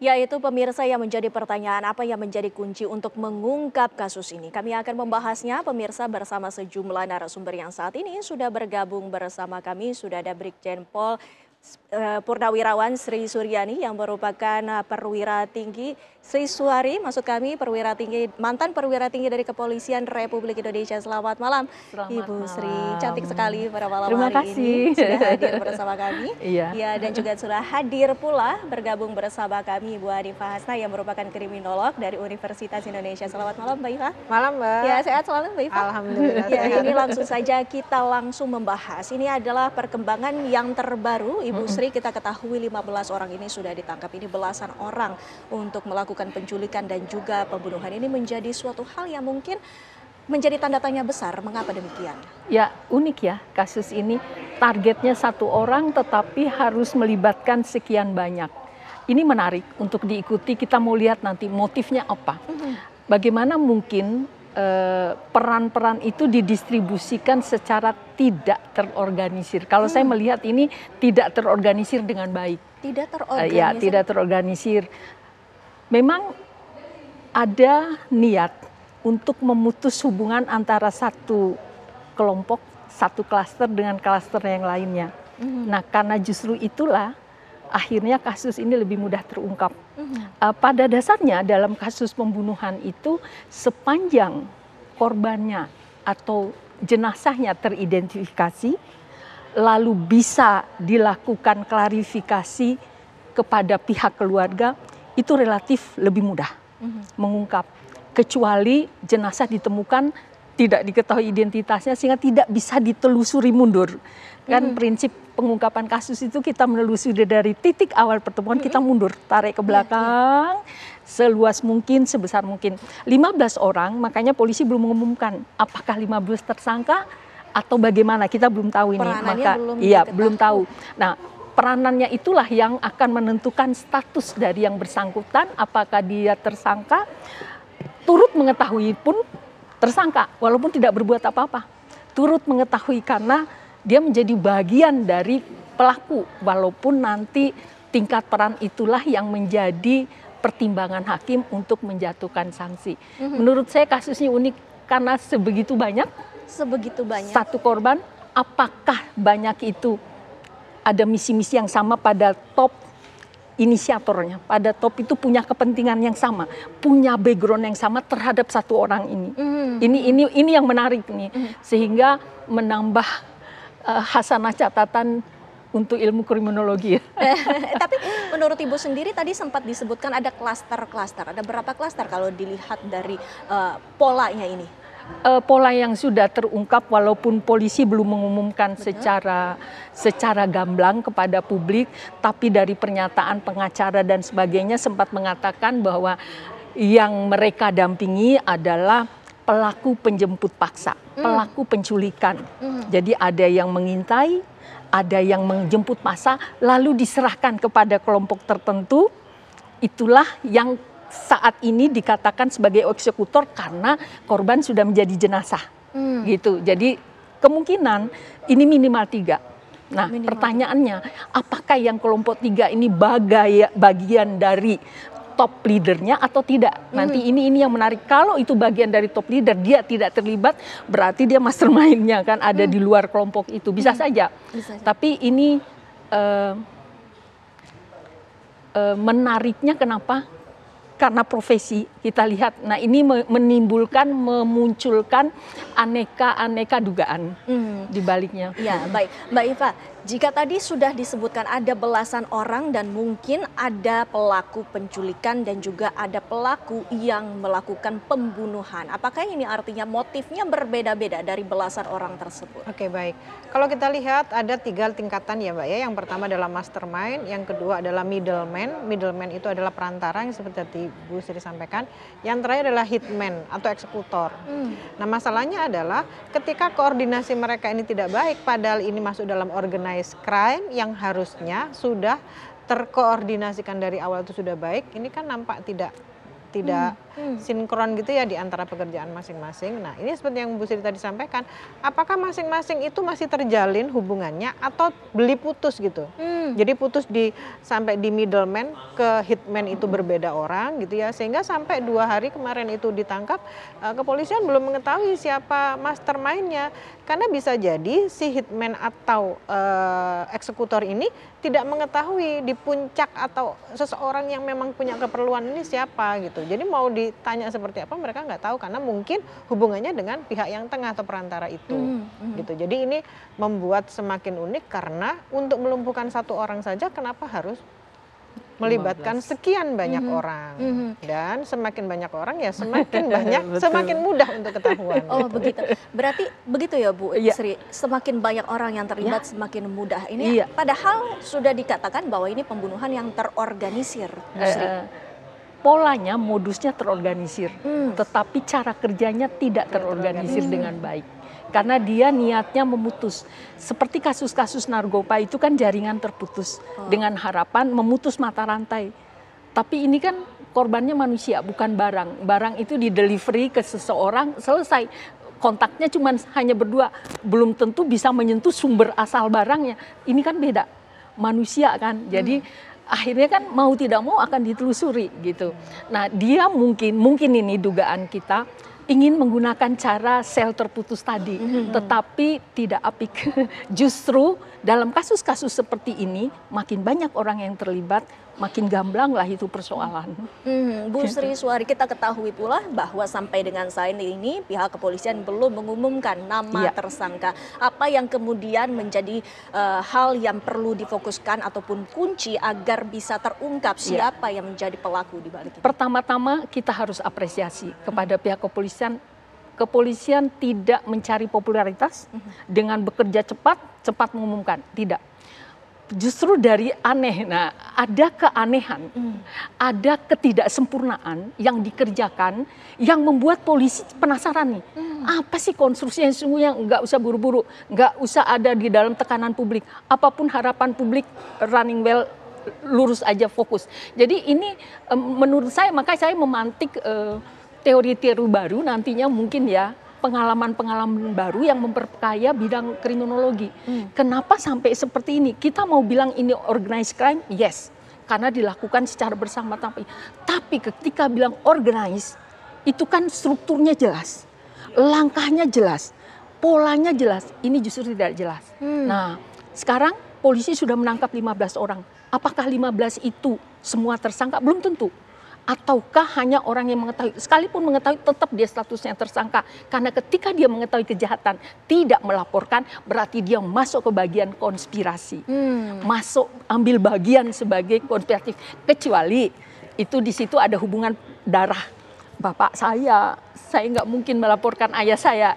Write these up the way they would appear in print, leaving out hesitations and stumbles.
Yaitu pemirsa yang menjadi pertanyaan apa yang menjadi kunci untuk mengungkap kasus ini. Kami akan membahasnya pemirsa bersama sejumlah narasumber yang saat ini sudah bergabung bersama kami. Sudah ada Brigjen Pol Purnawirawan Sri Suryani yang merupakan perwira tinggi Sri Suari, maksud kami perwira tinggi, mantan perwira tinggi dari Kepolisian Republik Indonesia. Selamat malam, Selamat Ibu malam. Sri. Cantik sekali pada malam Terima hari kasih. ini sudah hadir bersama kami. Iya. Ya, dan juga sudah hadir pula bergabung bersama kami Ibu Hanifah Hasna yang merupakan kriminolog dari Universitas Indonesia. Selamat malam Mbak Iva. Malam Mbak. Ya, sehat selalu Mbak Iva. Alhamdulillah. Ya, ini langsung saja kita langsung membahas. Ini adalah perkembangan yang terbaru. Ibu Sri, kita ketahui 15 orang ini sudah ditangkap. Ini belasan orang untuk melakukan penculikan dan juga pembunuhan. Ini menjadi suatu hal yang mungkin menjadi tanda tanya besar. Mengapa demikian? Ya, unik ya kasus ini. Targetnya satu orang tetapi harus melibatkan sekian banyak. Ini menarik untuk diikuti. Kita mau lihat nanti motifnya apa. Bagaimana mungkin peran-peran itu didistribusikan secara tidak terorganisir. Kalau saya melihat ini tidak terorganisir dengan baik. Tidak terorganisir? Ya, tidak terorganisir. Memang ada niat untuk memutus hubungan antara satu kelompok, satu klaster dengan klaster yang lainnya. Nah, karena justru itulah akhirnya kasus ini lebih mudah terungkap. Pada dasarnya dalam kasus pembunuhan itu sepanjang korbannya atau jenazahnya teridentifikasi, lalu bisa dilakukan klarifikasi kepada pihak keluarga, itu relatif lebih mudah mengungkap. Kecuali jenazah ditemukan tidak diketahui identitasnya sehingga tidak bisa ditelusuri mundur. Kan prinsip pengungkapan kasus itu kita menelusuri dari titik awal pertemuan, kita mundur, tarik ke belakang seluas mungkin, sebesar mungkin. 15 orang, makanya polisi belum mengumumkan apakah 15 tersangka atau bagaimana, kita belum tahu ini. Peranannya Belum tahu. Nah, peranannya itulah yang akan menentukan status dari yang bersangkutan, apakah dia tersangka, turut mengetahui pun tersangka, walaupun tidak berbuat apa-apa. Turut mengetahui karena dia menjadi bagian dari pelaku, walaupun nanti tingkat peran itulah yang menjadi pertimbangan hakim untuk menjatuhkan sanksi. Menurut saya kasusnya unik karena sebegitu banyak. Sebegitu banyak. Satu korban, apakah banyak itu ada misi-misi yang sama pada top inisiatornya, pada top itu punya kepentingan yang sama, punya background yang sama terhadap satu orang ini. Ini yang menarik nih, sehingga menambah hasanah catatan untuk ilmu kriminologi. Tapi menurut Ibu sendiri tadi sempat disebutkan ada klaster-klaster. Ada berapa klaster kalau dilihat dari polanya ini? Pola yang sudah terungkap walaupun polisi belum mengumumkan secara gamblang kepada publik, tapi dari pernyataan pengacara dan sebagainya sempat mengatakan bahwa yang mereka dampingi adalah pelaku penjemput paksa, pelaku penculikan. Jadi ada yang mengintai, ada yang menjemput massa, lalu diserahkan kepada kelompok tertentu. Itulah yang saat ini dikatakan sebagai eksekutor karena korban sudah menjadi jenazah, gitu. Jadi kemungkinan ini minimal 3. Nah, pertanyaannya, apakah yang kelompok 3 ini bagian dari top leadernya atau tidak? Nanti ini yang menarik. Kalau itu bagian dari top leader, dia tidak terlibat, berarti dia mastermind-nya kan ada di luar kelompok itu. Bisa saja. Tapi ini menariknya kenapa? Karena profesi kita lihat, nah ini memunculkan aneka dugaan di baliknya. Ya, baik, Mbak Iva. Jika tadi sudah disebutkan ada belasan orang dan mungkin ada pelaku penculikan dan juga ada pelaku yang melakukan pembunuhan. Apakah ini artinya motifnya berbeda-beda dari belasan orang tersebut? Oke, baik. Kalau kita lihat ada 3 tingkatan ya Mbak ya. Yang pertama adalah mastermind, yang kedua adalah middleman. Middleman itu adalah perantara yang seperti tadi Bu Sri sampaikan. Yang terakhir adalah hitman atau eksekutor. Nah, masalahnya adalah ketika koordinasi mereka ini tidak baik, padahal ini masuk dalam organized crime yang harusnya sudah terkoordinasikan dari awal itu sudah baik, ini kan nampak tidak tidak sinkron gitu ya di antara pekerjaan masing-masing. Nah ini seperti yang Bu Sri tadi sampaikan, apakah masing-masing itu masih terjalin hubungannya atau beli putus gitu? Jadi putus sampai di middleman ke hitman itu berbeda orang gitu ya, sehingga sampai 2 hari kemarin itu ditangkap, kepolisian belum mengetahui siapa mastermind-nya, karena bisa jadi si hitman atau eksekutor ini tidak mengetahui di puncak atau seseorang yang memang punya keperluan ini siapa gitu. Jadi mau ditanya seperti apa mereka nggak tahu karena mungkin hubungannya dengan pihak yang tengah atau perantara itu gitu. Jadi ini membuat semakin unik karena untuk melumpuhkan satu orang saja kenapa harus melibatkan sekian banyak orang, dan semakin banyak orang ya semakin banyak, semakin mudah untuk ketahuan. Oh begitu, berarti begitu ya Bu Sri, semakin banyak orang yang terlibat semakin mudah. Ini padahal sudah dikatakan bahwa ini pembunuhan yang terorganisir, Bu Sri. Polanya, modusnya terorganisir, tetapi cara kerjanya tidak terorganisir dengan baik. Karena dia niatnya memutus. Seperti kasus-kasus narkoba itu kan jaringan terputus dengan harapan memutus mata rantai. Tapi ini kan korbannya manusia, bukan barang. Barang itu di delivery ke seseorang, selesai. Kontaknya cuma hanya berdua, belum tentu bisa menyentuh sumber asal barangnya. Ini kan beda, manusia kan. Jadi akhirnya kan mau tidak mau akan ditelusuri gitu. Nah dia mungkin ini dugaan kita, ingin menggunakan cara sel terputus tadi, tetapi tidak apik. Justru dalam kasus-kasus seperti ini, makin banyak orang yang terlibat, makin gamblang lah itu persoalan. Bu Sri Suari, kita ketahui pula bahwa sampai dengan saat ini pihak kepolisian belum mengumumkan nama tersangka. Apa yang kemudian menjadi hal yang perlu difokuskan ataupun kunci agar bisa terungkap siapa yang menjadi pelaku di balik itu? Pertama-tama kita harus apresiasi kepada pihak kepolisian. Kepolisian tidak mencari popularitas dengan bekerja cepat mengumumkan, tidak. Justru dari aneh, nah ada keanehan, ada ketidaksempurnaan yang dikerjakan yang membuat polisi penasaran nih, apa sih konstruksi yang sesungguhnya, nggak usah buru-buru, nggak usah ada di dalam tekanan publik, apapun harapan publik running well, lurus aja fokus. Jadi ini menurut saya, makanya saya memantik teori-teori baru nantinya mungkin ya, pengalaman-pengalaman baru yang memperkaya bidang kriminologi. Kenapa sampai seperti ini? Kita mau bilang ini organized crime? Yes, karena dilakukan secara bersama. Tapi ketika bilang organized, itu kan strukturnya jelas, langkahnya jelas, polanya jelas. Ini justru tidak jelas. Nah, sekarang polisi sudah menangkap 15 orang. Apakah 15 itu semua tersangka? Belum tentu. Ataukah hanya orang yang mengetahui, sekalipun mengetahui tetap dia statusnya tersangka, karena ketika dia mengetahui kejahatan tidak melaporkan berarti dia masuk ke bagian konspirasi, masuk ambil bagian sebagai konspiratif, kecuali itu di situ ada hubungan darah. Bapak saya nggak mungkin melaporkan ayah saya,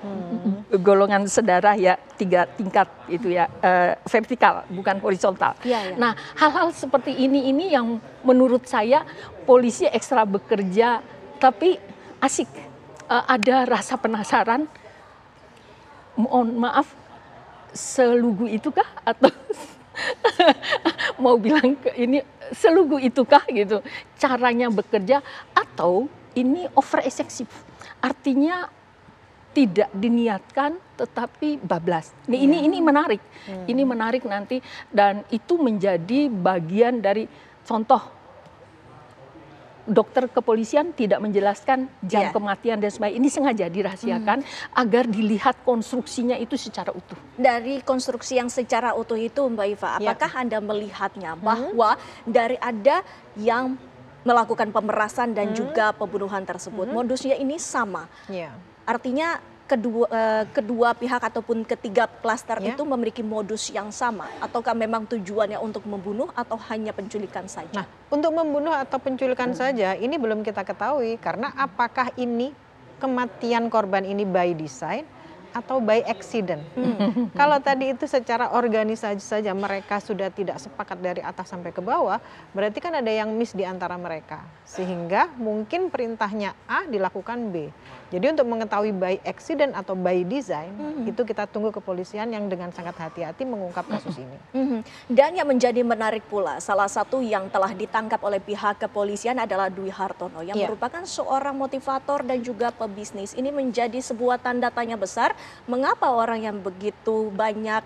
golongan sedarah ya 3 tingkat itu ya, vertikal bukan horizontal. Nah hal-hal seperti ini yang menurut saya polisi ekstra bekerja, tapi asik, ada rasa penasaran. Mohon maaf, selugu itukah atau mau bilang ini selugu itukah gitu caranya bekerja, atau ini over excessive, artinya tidak diniatkan tetapi bablas. Ini menarik, ini menarik nanti, dan itu menjadi bagian dari contoh dokter kepolisian tidak menjelaskan jam kematian dan sebagainya. Ini sengaja dirahasiakan agar dilihat konstruksinya itu secara utuh. Dari konstruksi yang secara utuh itu Mbak Iva, apakah Anda melihatnya bahwa dari ada yang melakukan pemerasan dan juga pembunuhan tersebut, modusnya ini sama? Artinya kedua pihak ataupun ketiga klaster itu memiliki modus yang sama, ataukah memang tujuannya untuk membunuh atau hanya penculikan saja? Nah, untuk membunuh atau penculikan saja ini belum kita ketahui, karena apakah ini kematian korban ini by design atau by accident. Kalau tadi itu secara organisasi saja mereka sudah tidak sepakat dari atas sampai ke bawah, berarti kan ada yang miss di antara mereka. Sehingga mungkin perintahnya A dilakukan B. Jadi untuk mengetahui by accident atau by design, itu kita tunggu kepolisian yang dengan sangat hati-hati mengungkap kasus ini. Dan yang menjadi menarik pula, salah satu yang telah ditangkap oleh pihak kepolisian adalah Dwi Hartono yang merupakan seorang motivator dan juga pebisnis. Ini menjadi sebuah tanda tanya besar, mengapa orang yang begitu banyak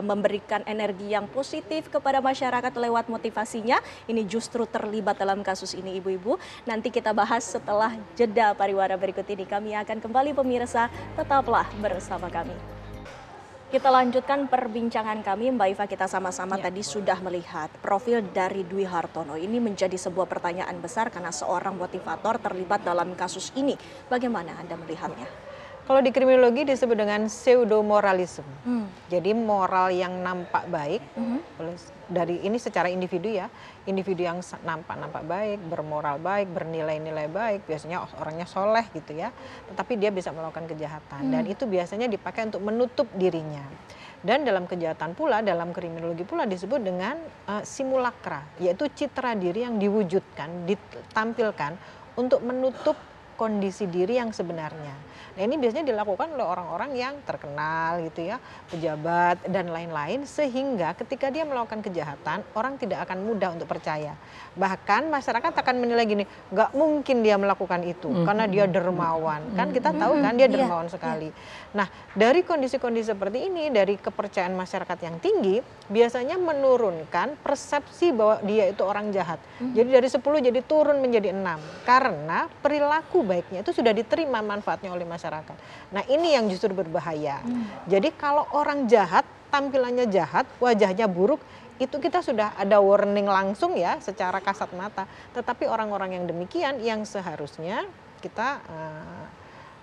memberikan energi yang positif kepada masyarakat lewat motivasinya, ini justru terlibat dalam kasus ini, ibu-ibu. Nanti kita bahas setelah jeda pariwara berikut ini. Kami akan kembali pemirsa, tetaplah bersama kami. Kita lanjutkan perbincangan kami, Mbak Iva. Kita sama-sama tadi sudah melihat profil dari Dwi Hartono. Ini menjadi sebuah pertanyaan besar karena seorang motivator terlibat dalam kasus ini. Bagaimana Anda melihatnya? Kalau di kriminologi disebut dengan pseudomoralism. Jadi moral yang nampak baik, dari ini secara individu ya, individu yang nampak baik, bermoral baik, bernilai-nilai baik, biasanya orangnya soleh gitu ya, tetapi dia bisa melakukan kejahatan, dan itu biasanya dipakai untuk menutup dirinya. Dan dalam kejahatan pula, dalam kriminologi pula disebut dengan simulakra, yaitu citra diri yang diwujudkan, ditampilkan untuk menutup kondisi diri yang sebenarnya. Nah ini biasanya dilakukan oleh orang-orang yang terkenal gitu ya, pejabat dan lain-lain, sehingga ketika dia melakukan kejahatan, orang tidak akan mudah untuk percaya. Bahkan masyarakat akan menilai gini, nggak mungkin dia melakukan itu karena dia dermawan. Kan kita tahu kan dia dermawan sekali. Nah dari kondisi-kondisi seperti ini, dari kepercayaan masyarakat yang tinggi, biasanya menurunkan persepsi bahwa dia itu orang jahat. Jadi dari 10 jadi turun menjadi 6. Karena perilaku baiknya itu sudah diterima manfaatnya oleh masyarakat. Nah ini yang justru berbahaya. Jadi kalau orang jahat, tampilannya jahat, wajahnya buruk, itu kita sudah ada warning langsung ya secara kasat mata. Tetapi orang-orang yang demikian yang seharusnya kita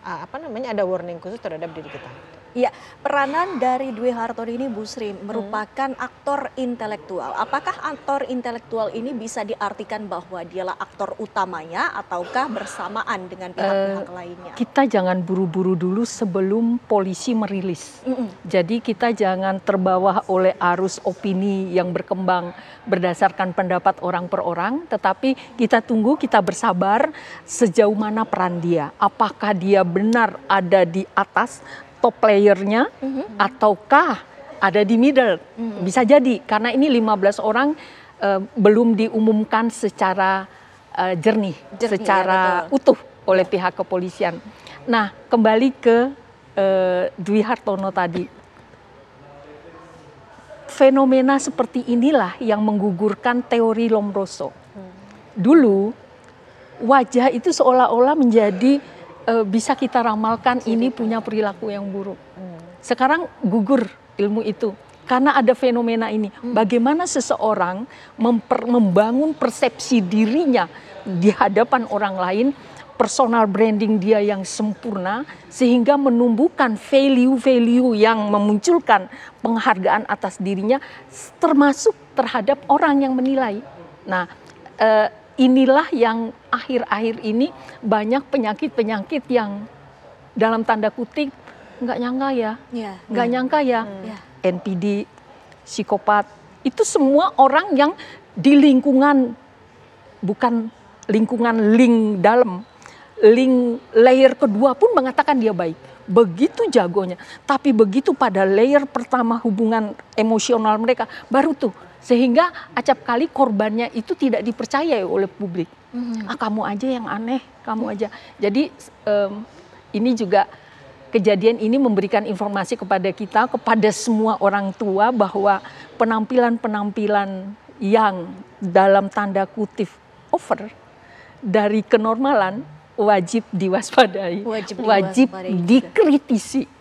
ada warning khusus terhadap diri kita. Ya, peranan dari Dwi Hartono ini, Bu Sri, merupakan aktor intelektual. Apakah aktor intelektual ini bisa diartikan bahwa dialah aktor utamanya ataukah bersamaan dengan pihak-pihak lainnya? Kita jangan buru-buru dulu sebelum polisi merilis. Jadi kita jangan terbawa oleh arus opini yang berkembang berdasarkan pendapat orang per orang, tetapi kita tunggu, kita bersabar sejauh mana peran dia. Apakah dia benar ada di atas top playernya ataukah ada di middle, bisa jadi karena ini 15 orang belum diumumkan secara jernih secara utuh oleh pihak kepolisian. Nah kembali ke Dwi Hartono tadi, fenomena seperti inilah yang menggugurkan teori Lombroso. Dulu wajah itu seolah-olah menjadi bisa kita ramalkan ini punya perilaku yang buruk. Sekarang gugur ilmu itu karena ada fenomena ini. Bagaimana seseorang membangun persepsi dirinya di hadapan orang lain, personal branding dia yang sempurna, sehingga menumbuhkan value-value yang memunculkan penghargaan atas dirinya, termasuk terhadap orang yang menilai. Nah, inilah yang akhir-akhir ini banyak penyakit-penyakit yang dalam tanda kutip nggak nyangka ya, nggak nyangka ya. NPD, psikopat, itu semua orang yang di lingkungan, bukan lingkungan link dalam, link layer kedua pun mengatakan dia baik. Begitu jagonya, tapi begitu pada layer pertama hubungan emosional mereka, baru tuh. Sehingga acap kali korbannya itu tidak dipercaya oleh publik. Kamu aja yang aneh, kamu aja. Jadi ini juga kejadian ini memberikan informasi kepada kita, kepada semua orang tua bahwa penampilan-penampilan yang dalam tanda kutip over dari kenormalan wajib diwaspadai, wajib dikritisi.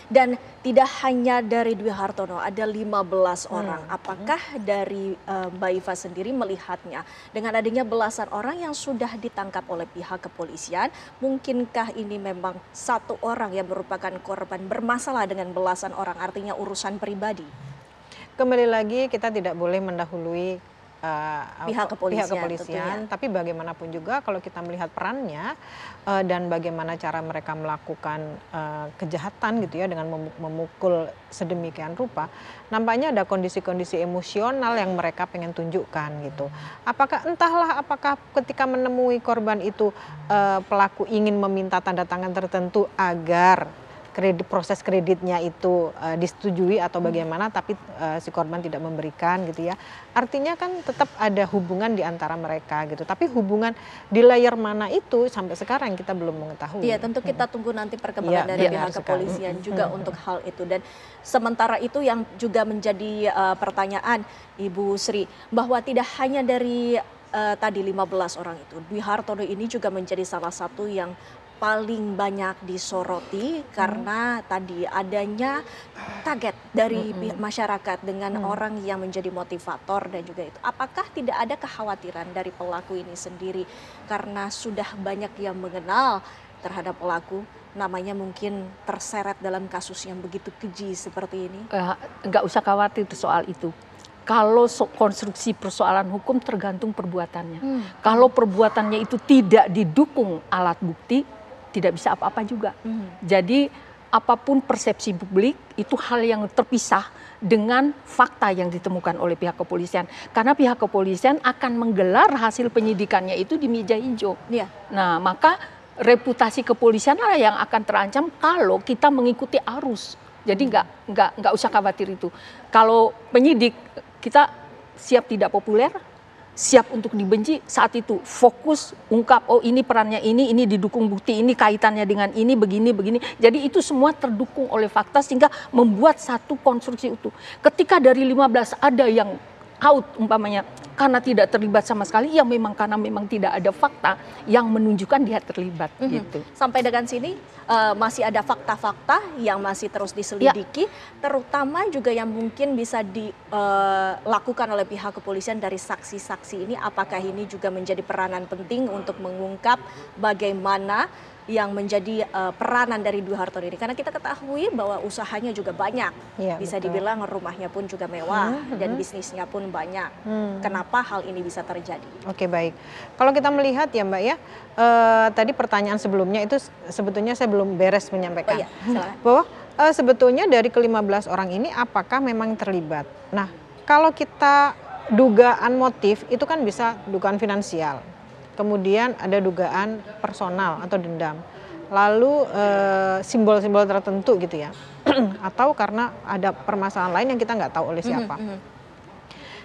Dan tidak hanya dari Dwi Hartono, ada 15 orang. Apakah dari Mbak Iva sendiri melihatnya dengan adanya belasan orang yang sudah ditangkap oleh pihak kepolisian, mungkinkah ini memang satu orang yang merupakan korban bermasalah dengan belasan orang, artinya urusan pribadi? Kembali lagi kita tidak boleh mendahului Pihak kepolisian kepolisian, tentunya. tapi bagaimanapun juga kalau kita melihat perannya dan bagaimana cara mereka melakukan kejahatan gitu ya dengan memukul sedemikian rupa, nampaknya ada kondisi-kondisi emosional yang mereka pengen tunjukkan gitu. Apakah ketika menemui korban itu pelaku ingin meminta tanda tangan tertentu agar proses kreditnya itu disetujui atau bagaimana, tapi si korban tidak memberikan gitu ya. Artinya kan tetap ada hubungan di antara mereka gitu. Tapi hubungan di layer mana itu sampai sekarang kita belum mengetahui. Iya, tentu kita tunggu nanti perkembangan Iya, dari benar pihak sekali. kepolisian juga untuk hal itu. Dan sementara itu yang juga menjadi pertanyaan Ibu Sri, bahwa tidak hanya dari tadi 15 orang itu, Dwi Hartono ini juga menjadi salah satu yang paling banyak disoroti karena tadi adanya target dari masyarakat dengan orang yang menjadi motivator dan juga itu. Apakah tidak ada kekhawatiran dari pelaku ini sendiri karena sudah banyak yang mengenal terhadap pelaku, namanya mungkin terseret dalam kasus yang begitu keji seperti ini? Nggak usah khawatir soal itu. Kalau konstruksi persoalan hukum tergantung perbuatannya. Kalau perbuatannya itu tidak didukung alat bukti, tidak bisa apa-apa juga. Jadi apapun persepsi publik itu hal yang terpisah dengan fakta yang ditemukan oleh pihak kepolisian. Karena pihak kepolisian akan menggelar hasil penyidikannya itu di meja hijau. Iya. Nah, maka reputasi kepolisian lah yang akan terancam kalau kita mengikuti arus. Jadi nggak usah khawatir itu. Kalau penyidik kita siap tidak populer, siap untuk dibenci, saat itu fokus ungkap, oh ini perannya ini didukung bukti, ini kaitannya dengan ini, begini. Jadi itu semua terdukung oleh fakta sehingga membuat satu konstruksi utuh. Ketika dari 15 ada yang out umpamanya karena tidak terlibat sama sekali, ya karena memang tidak ada fakta yang menunjukkan dia terlibat gitu. Sampai dengan sini masih ada fakta-fakta yang masih terus diselidiki, terutama juga yang mungkin bisa dilakukan oleh pihak kepolisian dari saksi-saksi ini. Apakah ini juga menjadi peranan penting untuk mengungkap bagaimana yang menjadi peranan dari Dwi Hartono ini? Karena kita ketahui bahwa usahanya juga banyak, Iya, bisa betul. dibilang rumahnya pun juga mewah dan bisnisnya pun banyak. Kenapa hal ini bisa terjadi? Oke, baik. Kalau kita melihat ya Mbak ya, tadi pertanyaan sebelumnya itu sebetulnya saya belum beres Oh menyampaikan. iya, silakan. Bahwa sebetulnya dari ke-15 orang ini apakah memang terlibat? Nah, kalau kita dugaan motif itu kan bisa dugaan finansial. Kemudian ada dugaan personal atau dendam. Lalu simbol-simbol tertentu gitu ya. Atau karena ada permasalahan lain yang kita nggak tahu oleh siapa.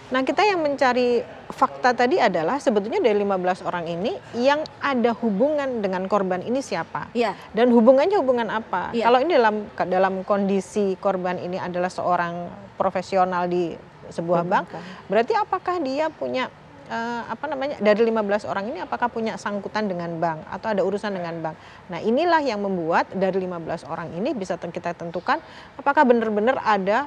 Nah, kita yang mencari fakta tadi adalah sebetulnya dari 15 orang ini yang ada hubungan dengan korban ini siapa? Iya. Dan hubungannya hubungan apa? Iya. Kalau ini dalam kondisi korban ini adalah seorang profesional di sebuah bank, berarti apakah dia punya dari 15 orang ini apakah punya sangkutan dengan bank atau ada urusan dengan bank. Nah, inilah yang membuat dari 15 orang ini bisa kita tentukan apakah benar-benar ada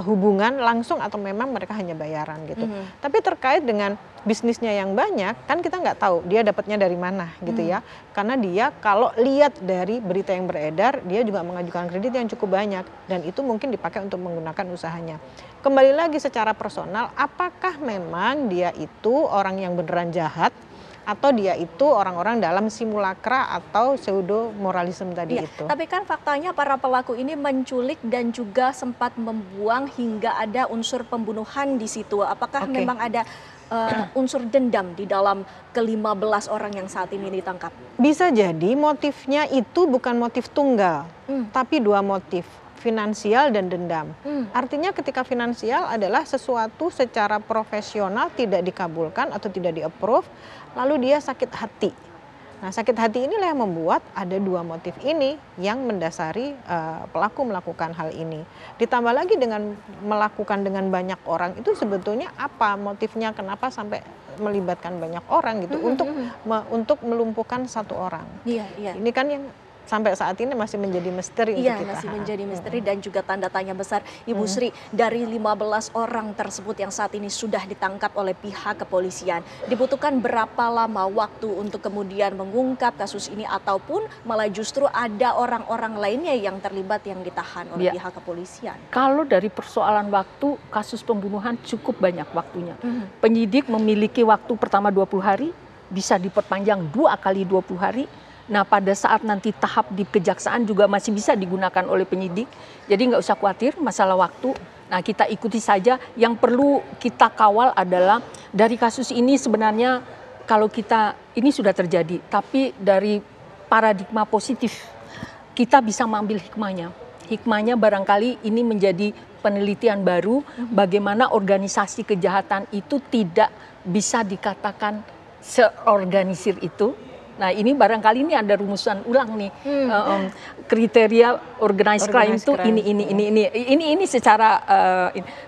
hubungan langsung atau memang mereka hanya bayaran gitu. Tapi terkait dengan bisnisnya yang banyak, kan kita nggak tahu dia dapatnya dari mana gitu ya. Karena dia kalau lihat dari berita yang beredar, dia juga mengajukan kredit yang cukup banyak dan itu mungkin dipakai untuk menggunakan usahanya. Kembali lagi secara personal, apakah memang dia itu orang yang beneran jahat atau dia itu orang-orang dalam simulakra atau pseudo moralisme tadi Iya, itu. tapi kan faktanya para pelaku ini menculik dan juga sempat membuang hingga ada unsur pembunuhan di situ. Apakah Oke. memang ada unsur dendam di dalam ke-15 orang yang saat ini ditangkap? Bisa jadi motifnya itu bukan motif tunggal, tapi dua motif, finansial dan dendam. Artinya ketika finansial adalah sesuatu secara profesional tidak dikabulkan atau tidak di-approve, lalu dia sakit hati. Nah, sakit hati inilah yang membuat ada dua motif ini yang mendasari pelaku melakukan hal ini. Ditambah lagi dengan melakukan dengan banyak orang, itu sebetulnya apa motifnya, kenapa sampai melibatkan banyak orang gitu untuk melumpuhkan satu orang. Iya, iya. Ini kan yang sampai saat ini masih menjadi misteri Iya, untuk kita. masih menjadi misteri dan juga tanda tanya besar. Ibu Sri, dari 15 orang tersebut yang saat ini sudah ditangkap oleh pihak kepolisian, dibutuhkan berapa lama waktu untuk kemudian mengungkap kasus ini ataupun malah justru ada orang-orang lainnya yang terlibat yang ditahan oleh pihak kepolisian? Kalau dari persoalan waktu, kasus pembunuhan cukup banyak waktunya. Penyidik memiliki waktu pertama 20 hari, bisa diperpanjang 2 kali 20 hari. Nah, pada saat nanti tahap di kejaksaan juga masih bisa digunakan oleh penyidik. Jadi nggak usah khawatir masalah waktu. Nah, kita ikuti saja. Yang perlu kita kawal adalah dari kasus ini sebenarnya kalau ini sudah terjadi, tapi dari paradigma positif kita bisa mengambil hikmahnya. Hikmahnya barangkali ini menjadi penelitian baru bagaimana organisasi kejahatan itu tidak bisa dikatakan seorganisir itu. Nah, ini barangkali ini ada rumusan ulang nih. Kriteria organized crime itu ini secara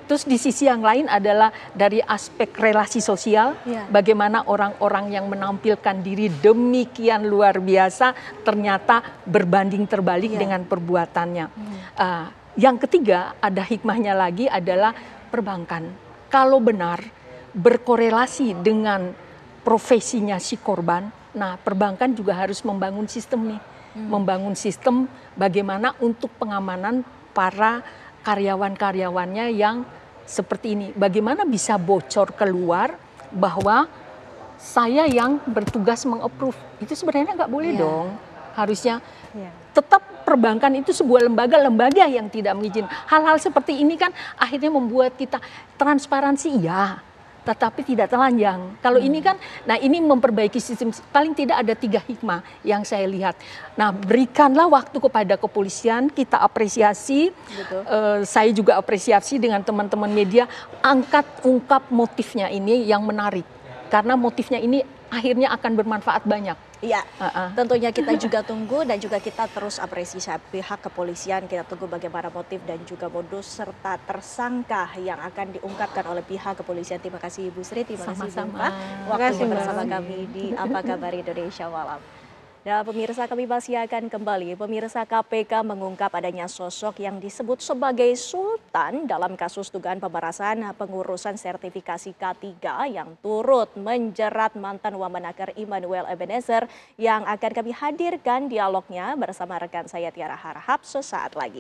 terus di sisi yang lain adalah dari aspek relasi sosial, bagaimana orang-orang yang menampilkan diri demikian luar biasa ternyata berbanding terbalik dengan perbuatannya. Yang ketiga, ada hikmahnya lagi adalah perbankan. Kalau benar berkorelasi dengan profesinya si korban, nah perbankan juga harus membangun sistem nih, membangun sistem bagaimana untuk pengamanan para karyawan-karyawannya yang seperti ini. Bagaimana bisa bocor keluar bahwa saya yang bertugas meng-approve, itu sebenarnya nggak boleh dong. Harusnya tetap perbankan itu sebuah lembaga yang tidak mengizinkan. Hal-hal seperti ini kan akhirnya membuat kita transparansi tetapi tidak telanjang. Kalau ini kan, nah ini memperbaiki sistem, paling tidak ada 3 hikmah yang saya lihat. Nah, berikanlah waktu kepada kepolisian, kita apresiasi, saya juga apresiasi dengan teman-teman media, ungkap motifnya ini yang menarik. Karena motifnya ini akhirnya akan bermanfaat banyak. Iya, tentunya kita juga tunggu dan juga kita terus apresiasi pihak kepolisian. Kita tunggu bagaimana motif dan juga modus serta tersangka yang akan diungkapkan oleh pihak kepolisian. Terima kasih Ibu Sri, terima kasih Pak waktunya bersama kami di Apa Kabar Indonesia Malam. Dan pemirsa, kami masih akan kembali. Pemirsa, KPK mengungkap adanya sosok yang disebut sebagai Sultan dalam kasus dugaan pemerasan pengurusan sertifikasi K3 yang turut menjerat mantan Wamenaker Immanuel Ebenezer yang akan kami hadirkan dialognya bersama rekan saya Tiara Harahap sesaat lagi.